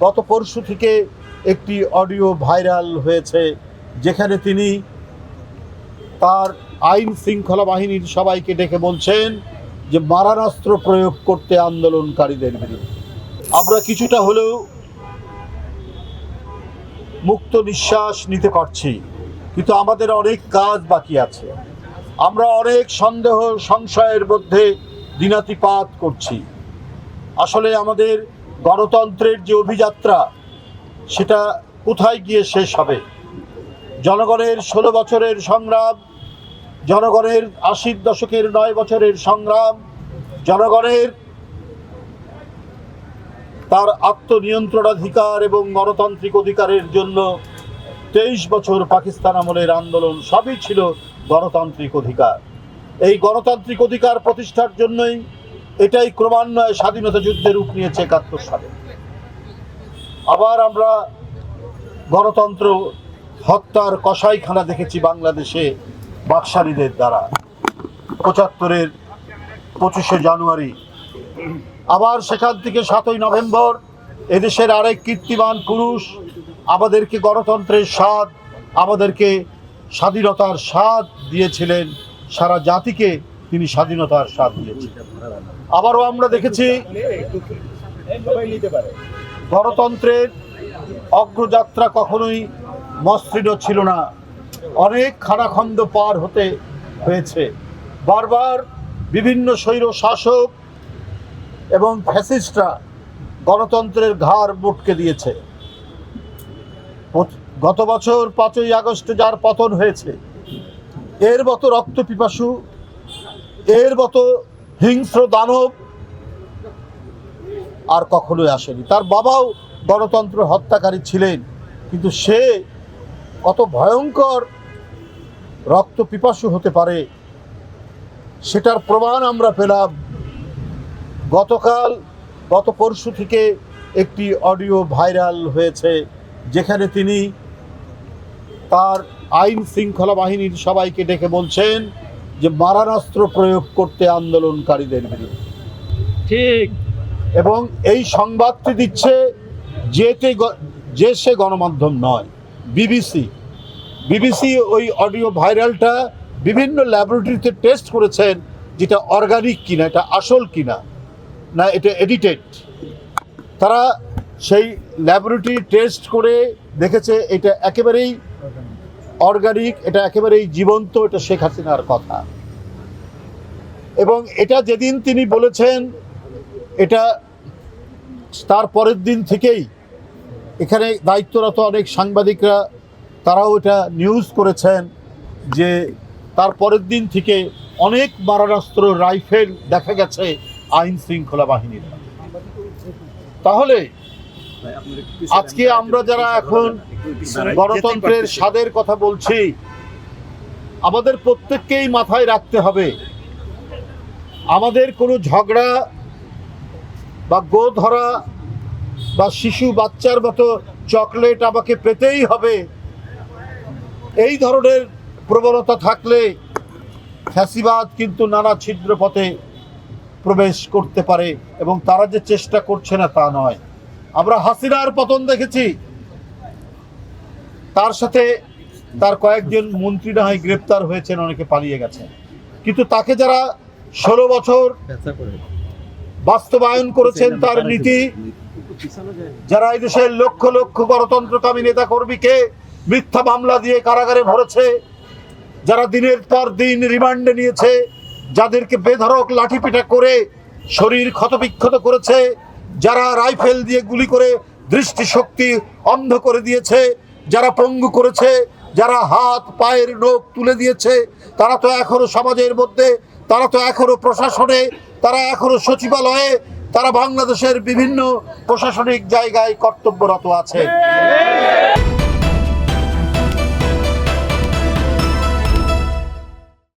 গত পরশু থেকে একটি অডিও ভাইরাল হয়েছে, যেখানে তিনি তার আইন শৃঙ্খলা বাহিনীর সবাইকে ডেকে বলছেন যে মারণাস্ত্র প্রয়োগ করতে আন্দোলনকারীদের বিরুদ্ধে। আমরা কিছুটা হলেও মুক্ত নিঃশ্বাস নিতে পারছি, কিন্তু আমাদের অনেক কাজ বাকি আছে। আমরা অনেক সন্দেহ সংশয়ের মধ্যে দিনাতিপাত করছি। আসলে আমাদের গণতন্ত্রের যে অভিযাত্রা, সেটা কোথায় গিয়ে শেষ হবে? জনগণের 16 বছরের সংগ্রাম, জনগণের 80 দশকের 9 বছরের সংগ্রাম, জনগণের তার আত্মনিয়ন্ত্রণাধিকার এবং গণতান্ত্রিক অধিকারের জন্য 23 বছর পাকিস্তান আমলের আন্দোলন, সবই ছিল গণতান্ত্রিক অধিকার। এই গণতান্ত্রিক অধিকার প্রতিষ্ঠার জন্যই এটাই ক্রমান্বয়ে স্বাধীনতা যুদ্ধের রূপ নিয়েছে 71 সালে। আবার আমরা গণতন্ত্র হত্যার কসাইখানা দেখেছি বাংলাদেশে বাকশালীদের দ্বারা 75-এর 25শে জানুয়ারি। আবার সেখান থেকে 7ই নভেম্বর এদেশের আরেক কীর্তিমান পুরুষ আমাদেরকে গণতন্ত্রের স্বাদ, আমাদেরকে স্বাধীনতার স্বাদ দিয়েছিলেন, সারা জাতিকে তিনি স্বাধীনতার স্বাদ দিয়েছিলেন। আবারও আমরা দেখেছি গণতন্ত্রের অগ্রযাত্রা কখনোই মসৃণ ছিল না, অনেক খানাখন্দ পার হতে হয়েছে। বারবার বিভিন্ন স্বৈর শাসক এবং ফ্যাসিস্টরা গণতন্ত্রের ঘাড় মটকে দিয়েছে। গত বছর 5ই আগস্টে যার পতন হয়েছে, এর মতো রক্তপিপাসু, এর মতো হিংস্র দানব আর কখনোই আসেনি। তার বাবাও গণতন্ত্র হত্যাকারী ছিলেন, কিন্তু সে কত ভয়ঙ্কর রক্তপিপাসু হতে পারে সেটার প্রমাণ আমরা পেলাম। গত পরশু থেকে একটি অডিও ভাইরাল হয়েছে, যেখানে তিনি তার আইন শৃঙ্খলা বাহিনীর সবাইকে ডেকে বলছেন যে মারণাস্ত্র প্রয়োগ করতে আন্দোলনকারীদের বিরুদ্ধে। ঠিক। এবং এই সংবাদটি দিচ্ছে যে সে গণমাধ্যম নয়, বিবিসি ওই অডিও ভাইরালটা বিভিন্ন ল্যাবরেটরিতে টেস্ট করেছেন, যেটা অর্গানিক কিনা, এটা আসল কিনা, না এটা এডিটেড। তারা সেই ল্যাবরেটরি টেস্ট করে দেখেছে এটা একেবারেই অর্গানিক, এটা একেবারেই জীবন্ত, এটা শেখ হাসিনার কথা। এবং এটা যেদিন তিনি বলেছেন, এটা তার পরের দিন থেকেই এখানে দায়িত্বরত অনেক সাংবাদিকরা তারাও এটা নিউজ করেছেন যে তার পরের দিন থেকে অনেক মারণাস্ত্র, রাইফেল দেখা গেছে আইন শৃঙ্খলা বাহিনীর। তাহলে আজকে আমরা যারা এখন গণতন্ত্রের স্বাদের কথা বলছি, আমাদের প্রত্যেককেই মাথায় রাখতে হবে, আমাদের কোনো ঝগড়া বা গো ধরা বা শিশু বাচ্চার মতো চকলেট আমাকে পেতেই হবে, এই ধরনের প্রবণতা থাকলে ফ্যাসিবাদ কিন্তু নানা ছিদ্র পথে প্রবেশ করতে পারে, এবং তারা যে চেষ্টা করছে না তা নয়। আমরা হাসিনার পতন দেখেছি, তার সাথে তার কয়েকজন মন্ত্রী না হয় গ্রেপ্তার হয়েছেন, অনেকে পালিয়ে গেছেন, কিন্তু তাকে যারা 16 বছর বাস্তবায়ন করেছেন তার নীতি, যারা এই দেশের লক্ষ লক্ষ গণতন্ত্রকামী নেতা কর্মীকে মিথ্যা মামলা দিয়ে কারাগারে ভরেছে, যারা দিনের পর দিন রিমান্ডে নিয়েছে, যাদেরকে বেধড়ক লাঠিপিটা করে শরীর ক্ষতবিক্ষত করেছে, যারা রাইফেল দিয়ে গুলি করে দৃষ্টিশক্তি অন্ধ করে দিয়েছে, যারা পঙ্গু করেছে, যারা হাত পায়ের নখ তুলে দিয়েছে, তারা তো এখনো সমাজের মধ্যে, তারা তো এখনো প্রশাসনে, তারা এখনো সচিবালয়ে, তারা বাংলাদেশের বিভিন্ন প্রশাসনিক জায়গায় কর্তব্যরত আছে।